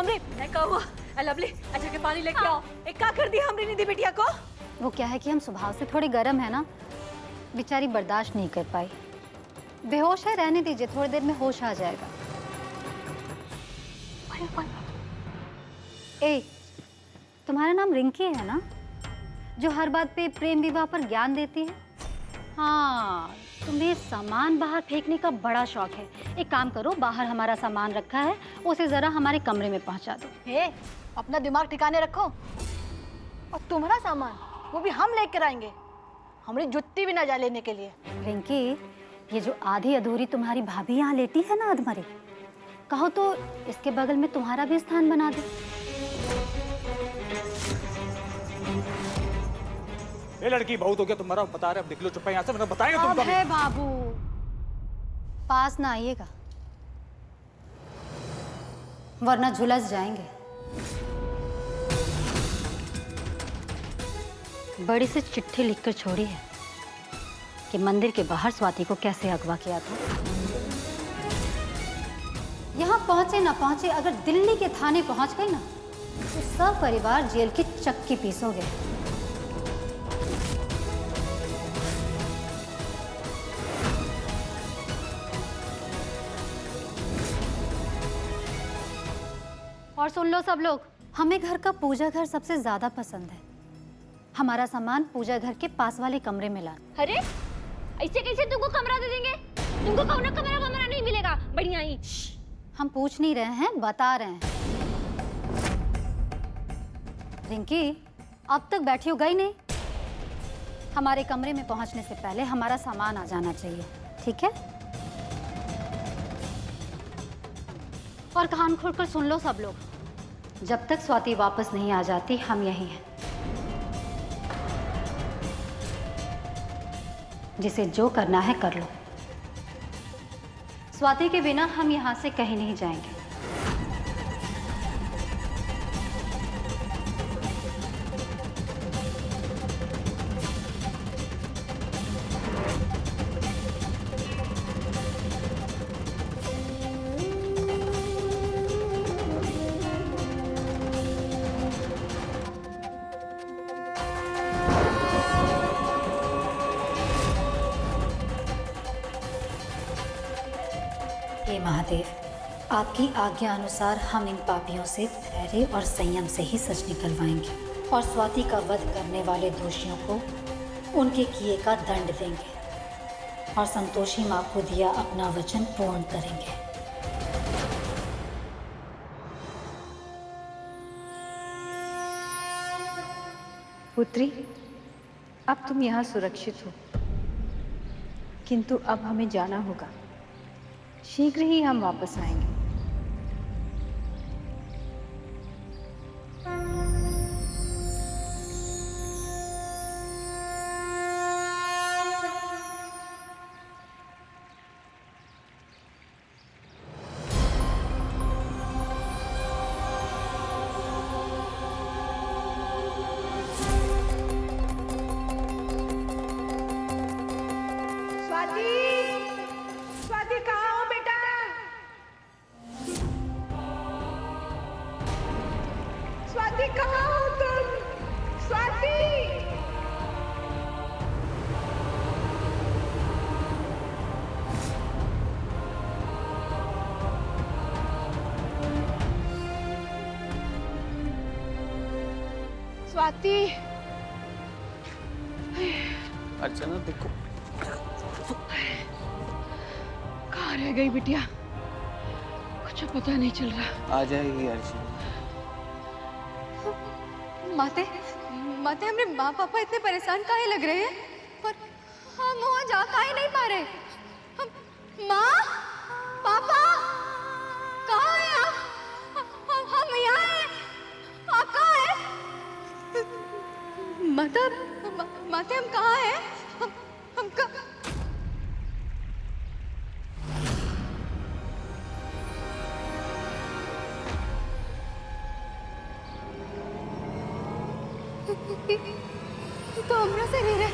हमने मैं कहूँ लवली अच्छा के पानी लेके आओ। एक क्या कर दिया हमने निधि बिटिया को? वो क्या है कि हम स्वभाव से थोड़ी गर्म है ना, बेचारी बर्दाश्त नहीं कर पाई। बेहोश है, रहने दीजिए, थोड़ी देर में होश आ जाएगा। ए, तुम्हारा नाम रिंकी है ना, जो हर बात पे प्रेम विवाह पर ज्ञान देती है? हाँ, तुम्हें सामान बाहर फेंकने का बड़ा शौक है। एक काम करो, बाहर हमारा सामान रखा है, उसे जरा हमारे कमरे में पहुंचा दो। हे, अपना दिमाग ठिकाने रखो। और तुम्हारा सामान वो भी हम लेकर आएंगे, हमारी जुत्ती भी ना जा लेने के लिए। रिंकी, ये जो आधी अधूरी तुम्हारी भाभी यहाँ लेटी है ना अधमरी, कहो तो इसके बगल में तुम्हारा भी स्थान बना दे। ये लड़की बहुत हो गया तुम्हारा, बता रहे, अब निकलो चुप है यहाँ से, वरना बताएंगे तुमको। अब है बाबू, पास ना आइएगा वरना झुलस जाएंगे। बड़ी से चिट्ठी लिखकर छोड़ी है कि मंदिर के बाहर स्वाति को कैसे अगवा किया था। यहाँ पहुंचे ना पहुंचे, अगर दिल्ली के थाने पहुंच गई ना तो सब परिवार जेल की चक्की पीसोगे। और सुन लो सब लोग, हमें घर का पूजा घर सबसे ज्यादा पसंद है। हमारा सामान पूजा घर के पास वाले कमरे में ला। अरे ऐसे कैसे तुमको कमरा दे देंगे? तुमको कौन कमरा नहीं मिलेगा। बढ़िया ही। हम पूछ नहीं रहे हैं, बता रहे हैं। रिंकी, अब तक बैठी हो गई नहीं? हमारे कमरे में पहुंचने से पहले हमारा सामान आ जाना चाहिए, ठीक है? और कान खोलकर सुन लो सब लोग, जब तक स्वाति वापस नहीं आ जाती हम यहीं हैं। जिसे जो करना है कर लो। स्वाति के बिना हम यहां से कहीं नहीं जाएंगे। हे महादेव, आपकी आज्ञा अनुसार हम इन पापियों से धैर्य और संयम से ही सच निकलवाएंगे और स्वाति का वध करने वाले दोषियों को उनके किए का दंड देंगे और संतोषी माँ को दिया अपना वचन पूर्ण करेंगे। पुत्री, अब तुम यहाँ सुरक्षित हो, किंतु अब हमें जाना होगा। शीघ्र ही हम वापस आएंगे। स्वाति, अर्चना देखो, कहाँ रह गई बिटिया? कुछ पता नहीं चल रहा। आ जाएगी अर्चना। माते, माते हमरे माँ पापा इतने परेशान काहे लग रहे हैं? पर हम वहाँ जा काहे नहीं पा रहे? माँ, पापा, कहाँ हैं आप? हम यहाँ हैं। आप कहाँ हैं? माता, माते हम कहाँ हैं? हम कहाँ? तो हमरा शरीर है।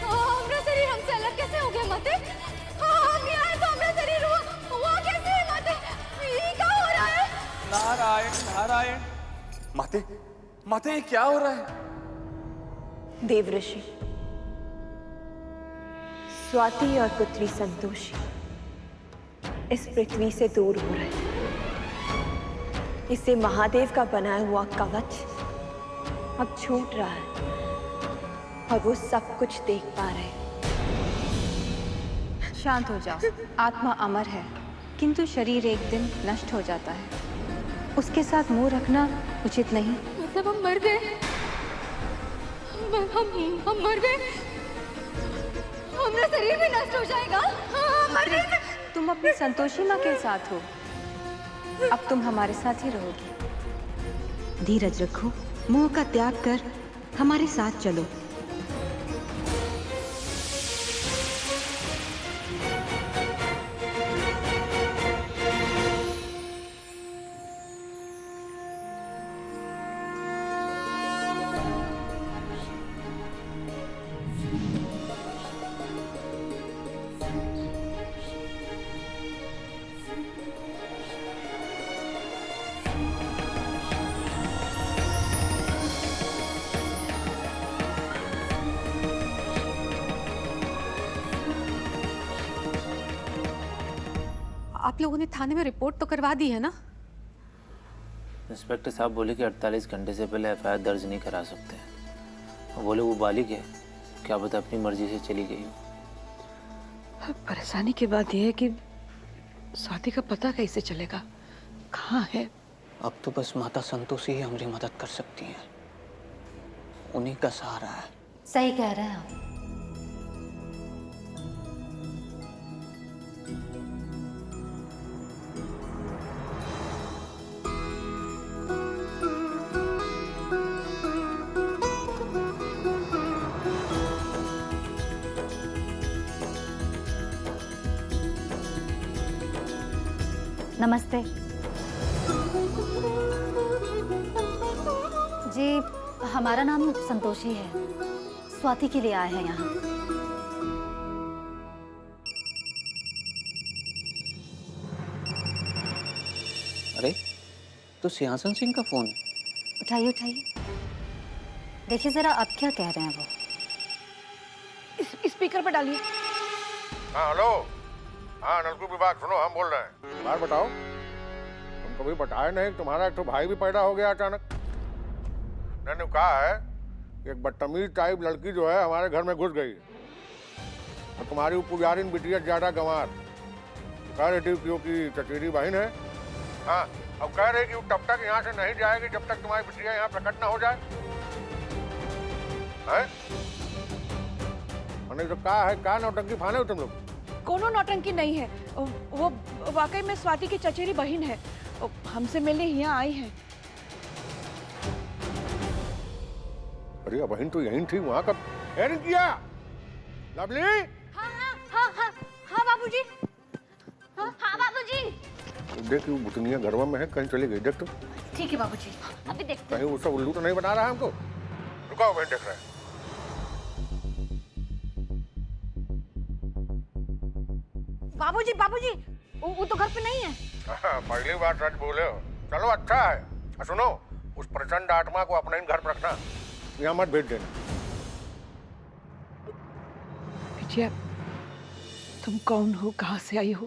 हमरा शरीर हमसे अलग कैसे हो गया माते? हम यहाँ आए तो हमरा शरीर हुआ कैसे है माते? ये क्या हो रहा नारायण नारायण। माते माते, ये क्या हो रहा है? देवऋषि, स्वाति और पुत्री संतोषी इस पृथ्वी से दूर हो रहे हैं। इससे महादेव का बनाया हुआ कवच अब छूट रहा है और वो सब कुछ देख पा रहे हैं। शांत हो जाओ। आत्मा अमर है, किंतु शरीर एक दिन नष्ट हो जाता है। उसके साथ मुंह रखना उचित नहीं। मतलब हम मर गए? हम मर गए? हमारा शरीर भी नष्ट हो जाएगा? हम मर गए? तुम अपनी संतोषी माँ के साथ हो, अब तुम हमारे साथ ही रहोगी। धीरज रखो, मोह का त्याग कर हमारे साथ चलो। आप लोगों ने थाने में रिपोर्ट तो करवा दी है ना? इंस्पेक्टर साहब बोले कि 48 घंटे से पहले एफआईआर दर्ज नहीं करा सकते। वो बोले वो बालिग है, क्या पता अपनी मर्जी से चली गई हो। परेशानी की बात यह है कि स्वाति का पता कैसे चलेगा, कहाँ है? अब तो बस माता संतोषी ही हमारी मदद कर सकती हैं, उन्हीं का सहारा है। सही कह रहे हैं आप। नमस्ते जी, हमारा नाम संतोषी है। स्वाति के लिए आए हैं यहाँ। अरे तो सिंहासन सिंह का फोन है। उठाइए उठाइए, देखिए जरा अब क्या कह रहे हैं वो। स्पीकर पर डालिए। हाँ हेलो, हाँ नलकू विभाग, सुनो हम बोल रहे हैं। बात बताओ, तुम कभी बताए नहीं तुम्हारा एक तो भाई भी पैदा हो गया अचानक। मैंने कहा है एक बदतमीज टाइप लड़की जो है हमारे घर में घुस गई और तुम्हारी पुजारी बिटिया ज्यादा गंवार कह रही थी क्योंकि चचेरी बहन है। हाँ, अब कह रही कि वो तब तक यहाँ से नहीं जाएगी जब तक तुम्हारी बिटिया यहाँ प्रकट ना हो जाए। हैं? मैंने तो कहा है, क्या नौटंकी फाने हो तुम लोग? कोनो नौटंकी नहीं है, वो वाकई में स्वाति की चचेरी बहन है। हमसे मिलने यहाँ आई है। अरे बहन तो यहीं थी, वहाँ कब एरिंग किया? लवली? हाँ बाबूजी। हाँ बाबूजी। देख वो बुटनिया घरवा में है, कहीं चली गई देख तो। ठीक है बाबूजी। अभी देख। कहीं वो सब उल्लू तो नहीं बना रहा है हमको? रुको बहन, देख रहे हैं। बाबूजी बाबूजी, वो तो घर पे नहीं है। पहली बार सच बोले हो। चलो अच्छा है। सुनो, उस प्रचंड आत्मा को अपने ही घर पर रखना, यहाँ मत भेज देना। बिटिया, तुम कौन हो, कहाँ से आई हो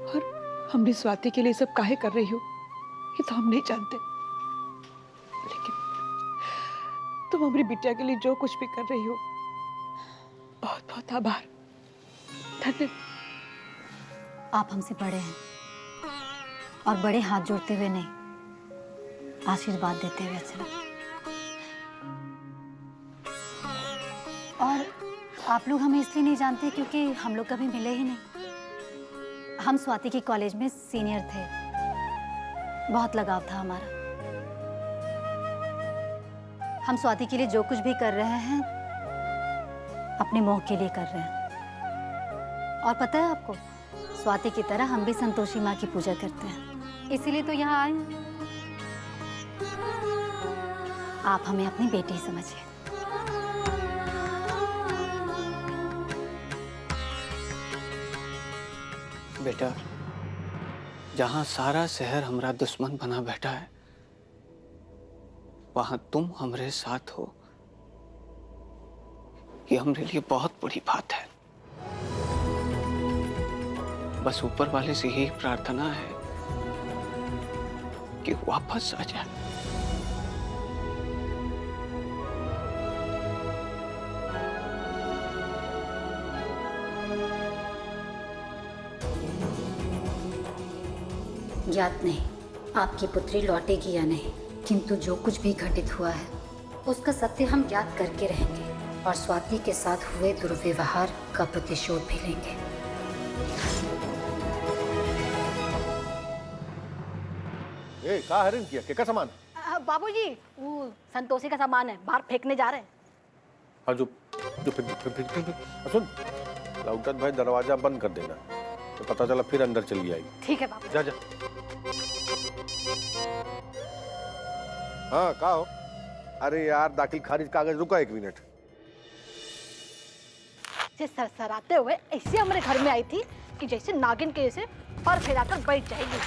और हमने स्वाति के लिए सब काहे कर रही हो, ये तो हम नहीं जानते। लेकिन तुम हमारी बिटिया के लिए जो कुछ भी कर रही हो, बहुत बहुत आभार, धन्यवाद। आप हमसे बड़े हैं और बड़े हाथ जोड़ते हुए नहीं, आशीर्वाद देते हुए अच्छा लगा। और आप लोग हमें इसलिए नहीं जानते क्योंकि हम लोग कभी मिले ही नहीं। हम स्वाति की कॉलेज में सीनियर थे, बहुत लगाव था हमारा। हम स्वाति के लिए जो कुछ भी कर रहे हैं अपने मोह के लिए कर रहे हैं। और पता है आपको, स्वाति की तरह हम भी संतोषी माँ की पूजा करते हैं, इसीलिए तो यहाँ आए हैं। आप हमें अपनी बेटी समझिए। बेटा, जहां सारा शहर हमारा दुश्मन बना बैठा है, वहां तुम हमारे साथ हो, ये हमारे लिए बहुत बड़ी बात है। बस ऊपर वाले से यही प्रार्थना है कि वापस आ जाए। ज्ञात नहीं आपकी पुत्री लौटेगी या नहीं, किंतु जो कुछ भी घटित हुआ है उसका सत्य हम ज्ञात करके रहेंगे और स्वाति के साथ हुए दुर्व्यवहार का प्रतिशोध भी लेंगे। कहाँ है किया क्या सामान? बाबूजी वो संतोषी का सामान है, बाहर फेंकने जा रहे हैं। हाँ जो फिर सुन, लाउटन भाई दरवाजा बंद कर देना, तो पता चला फिर अंदर चली आएगी। ठीक है बाबू। जा जा। हाँ कहा हो? अरे यार दाखिल खारिज कागज, रुका 1 मिनट। सरसराते हुए ऐसे हमारे घर में आई थी कि जैसे नागिन के जैसे पर फैलाकर बैठ जाएगी।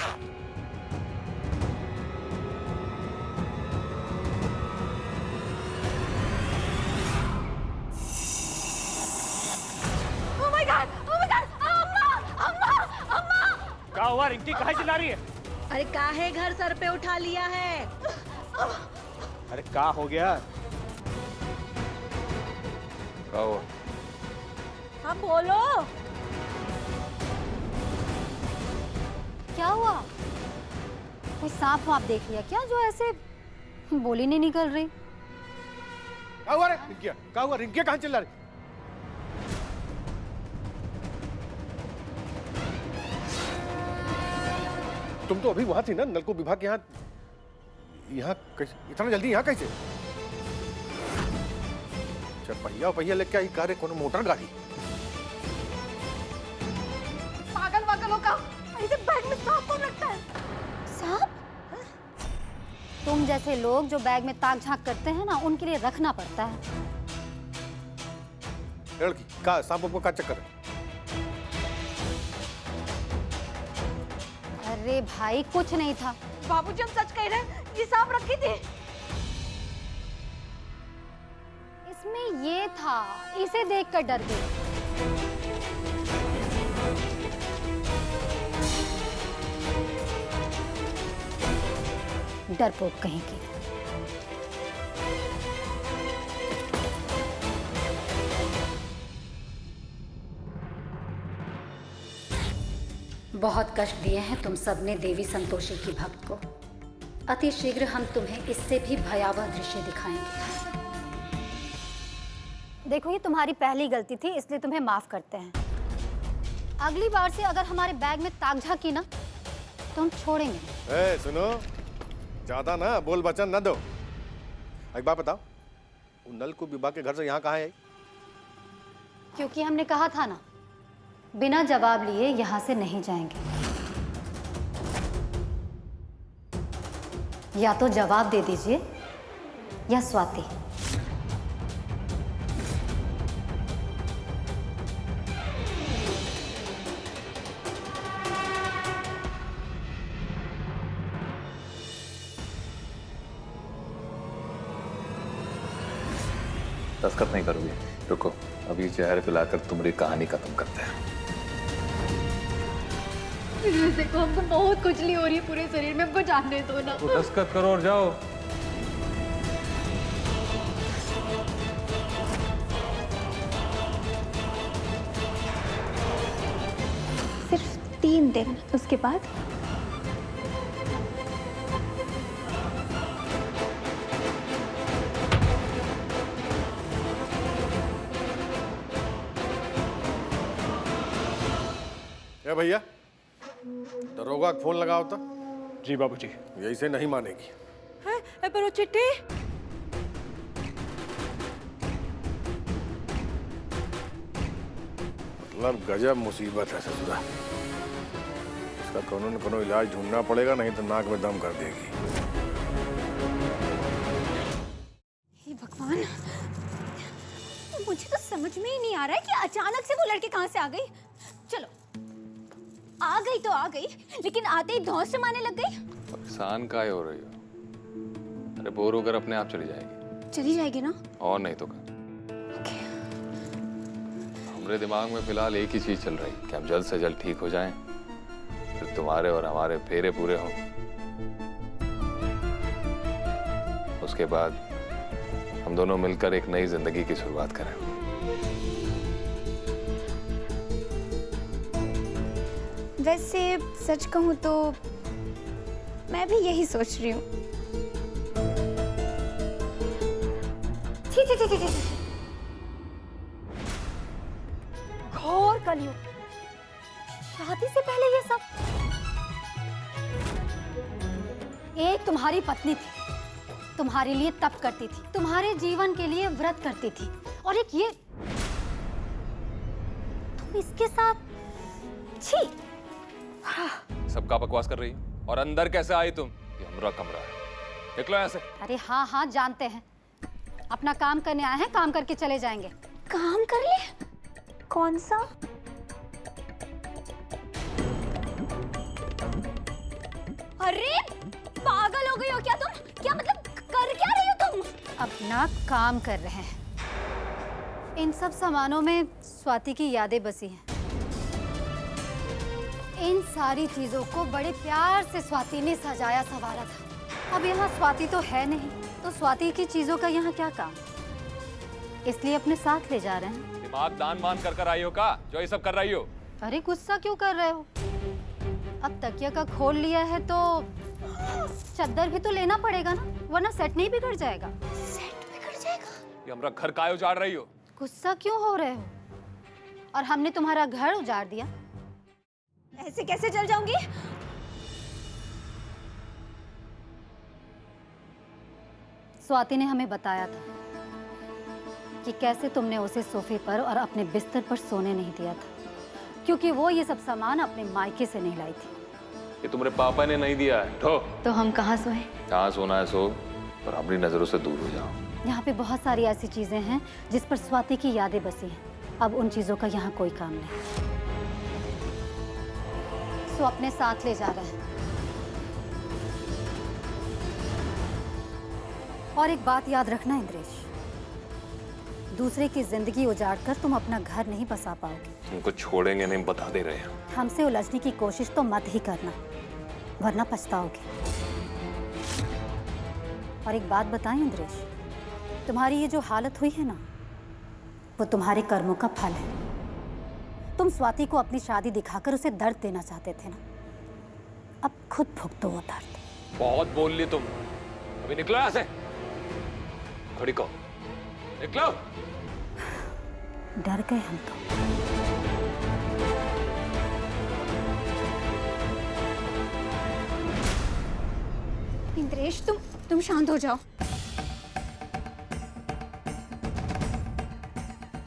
Oh my God! अम्मा! अम्मा! अम्मा! क्या हुआ रिंकी, काहे चिल्ला रही है? अरे काहे घर सर पे उठा लिया है? अरे क्या हो गया? क्या हुआ? हाँ बोलो। क्या हुआ? कोई सांप वाप देख लिया क्या जो ऐसे बोली नहीं निकल रही? क्या हुआ रे रिंकिया? क्या हुआ? रिंकिया कहाँ चिल्ला रही? तुम तो अभी वहां थी ना, नलकूप विभाग के यहाँ कैसे इतना जल्दी यहाँ कैसे? पहिया पहिया लेके आई कार, कोनो मोटर गाड़ी? पागल वागल हो का? ऐसे बैग में सांप कौन रखता है? सांप? तुम जैसे लोग जो बैग में ताक झांक करते हैं ना, उनके लिए रखना पड़ता है। लड़की का सांपों को का चक्कर है? अरे भाई कुछ नहीं था। बाबूजी हम सच कह रहे हैं, ये सांप रखी थी। इसमें ये था, इसे देखकर डर गई। डरपोक कहीं की। बहुत कष्ट दिए हैं तुम सबने देवी संतोषी की भक्त को। अति शीघ्र हम तुम्हें इससे भी भयावह दृश्य दिखाएंगे। देखो ये तुम्हारी पहली गलती थी, इसलिए तुम्हें माफ करते हैं। अगली बार से अगर हमारे बैग में ताक झांकी ना तो हम छोड़ेंगे। ए, सुनो, ज्यादा ना बोल वचन न दो। एक बात बताओ, नलकूप विभाग के घर से यहाँ कहाँ आई? क्योंकि हमने कहा था ना, बिना जवाब लिए यहाँ से नहीं जाएंगे। या तो जवाब दे दीजिए या स्वाति। दस्तखत नहीं करोगे? रुको, अभी चेहरे पे लाकर तुम्हारी कहानी खत्म करते हैं। देखो हमको बहुत खुजली हो रही है पूरे शरीर में, हमको जानने दो ना। तो दस्तखत करो और जाओ। सिर्फ 3 दिन, उसके बाद भैया दरोगा को फोन लगाओ तो। जी बाबूजी। यही से नहीं मानेगी। पर वो चिट्ठी? मतलब गजब मुसीबत है ससुरा। इसका कोनो न कोनो इलाज ढूंढना पड़ेगा, नहीं तो नाक में दम कर देगी। हे भगवान, मुझे तो समझ में ही नहीं आ रहा है कि अचानक से वो लड़के कहाँ से आ गई। चलो आ गई तो आ गई, लेकिन आते ही धौंस से मारने लग गई। परेशान काहे हो रही हो? अरे बोर होकर अपने आप चली जाएगी। चली जाएगी ना? और नहीं तो क्या। हमारे दिमाग में फिलहाल एक ही चीज चल रही कि हम जल्द से जल्द ठीक हो जाएं, फिर तुम्हारे और हमारे फेरे पूरे हों। उसके बाद हम दोनों मिलकर एक नई जिंदगी की शुरुआत करें। वैसे सच कहूं तो मैं भी यही सोच रही हूँ। घोर कलयुग, शादी से पहले ये सब। एक तुम्हारी पत्नी थी, तुम्हारे लिए तप करती थी, तुम्हारे जीवन के लिए व्रत करती थी, और एक ये तुम इसके साथ। छी! सबका बकवास कर रही हो। और अंदर कैसे आई तुम? ये हमारा कमरा है, निकलो यहाँ से। अरे हाँ हाँ जानते हैं, अपना काम करने आए हैं, काम करके चले जाएंगे। काम कर ले? कौन सा? अरे पागल हो गई हो क्या तुम? क्या मतलब कर क्या रही हो तुम? अपना काम कर रहे हैं। इन सब सामानों में स्वाति की यादें बसी हैं। इन सारी चीजों को बड़े प्यार से स्वाति ने सजाया संवारा था। अब यहाँ स्वाति तो है नहीं, तो स्वाति की चीजों का यहाँ क्या काम? इसलिए अपने साथ ले जा रहे हैं। दिमाग दान मान कर आई हो का, जो ये सब कर रही हो? अरे गुस्सा क्यों कर रहे हो? अब तकिया का खोल लिया है तो चद्दर भी तो लेना पड़ेगा ना, वरना सेट नहीं बिगड़ जाएगा। सेट बिगड़ जाएगा? ये हमारा घर काहे उजाड़ रही हो? गुस्सा क्यों हो रहे हो? और हमने तुम्हारा घर उजाड़ दिया? ऐसे कैसे चल जाऊंगी? स्वाति ने हमें बताया था कि कैसे तुमने उसे सोफे पर और अपने बिस्तर पर सोने नहीं दिया था, क्योंकि वो ये सब सामान अपने मायके से नहीं लाई थी। ये तुम्हारे पापा ने नहीं दिया है। ठो। तो हम कहाँ सोए? कहाँ सोना है सो, पर अपनी नजरों से दूर हो जाओ। यहाँ पे बहुत सारी ऐसी चीजें हैं जिस पर स्वाति की यादें बसी हैं। अब उन चीजों का यहाँ कोई काम नहीं। सो अपने साथ ले जा रहे हैं। और एक बात याद रखना इंद्रेश, दूसरे की जिंदगी उजाड़कर तुम अपना घर नहीं बसा पाओगे। तुमको छोड़ेंगे नहीं, बता दे रहे हैं। हमसे उलझने की कोशिश तो मत ही करना, वरना पछताओगे। और एक बात बताएं इंद्रेश, तुम्हारी ये जो हालत हुई है ना, वो तुम्हारे कर्मों का फल है। तुम स्वाति को अपनी शादी दिखाकर उसे दर्द देना चाहते थे ना, अब खुद भुगतो वो दर्द। बहुत बोल ली तुम, अभी निकलो यहाँ से। खड़ी को निकलो। डर गए हम तो। इंद्रेश तुम शांत हो जाओ।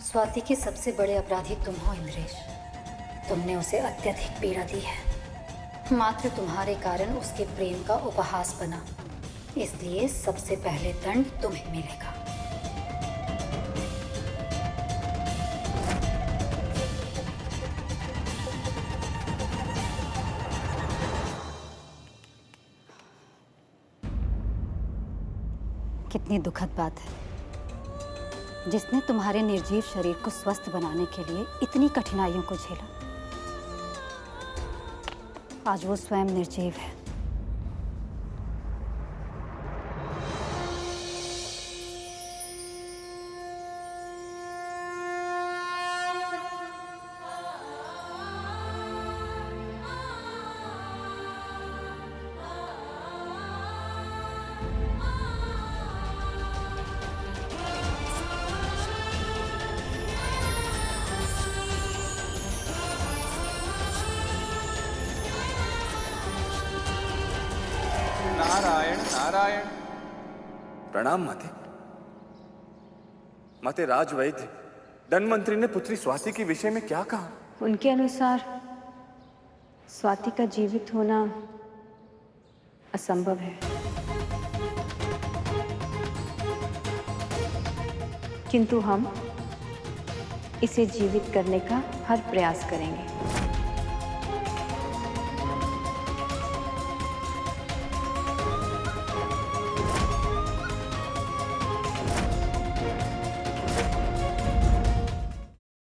स्वाति के सबसे बड़े अपराधी तुम हो इंद्रेश। तुमने उसे अत्यधिक पीड़ा दी है, मात्र तुम्हारे कारण उसके प्रेम का उपहास बना, इसलिए सबसे पहले दंड तुम्हें मिलेगा। कितनी दुखद बात है, जिसने तुम्हारे निर्जीव शरीर को स्वस्थ बनाने के लिए इतनी कठिनाइयों को झेला, आज वो स्वयं निर्जीव है। नारायण नारायण। प्रणाम माते। माते, राजवैद्य धनवंतरी ने पुत्री स्वाति के विषय में क्या कहा? उनके अनुसार स्वाति का जीवित होना असंभव है, किंतु हम इसे जीवित करने का हर प्रयास करेंगे।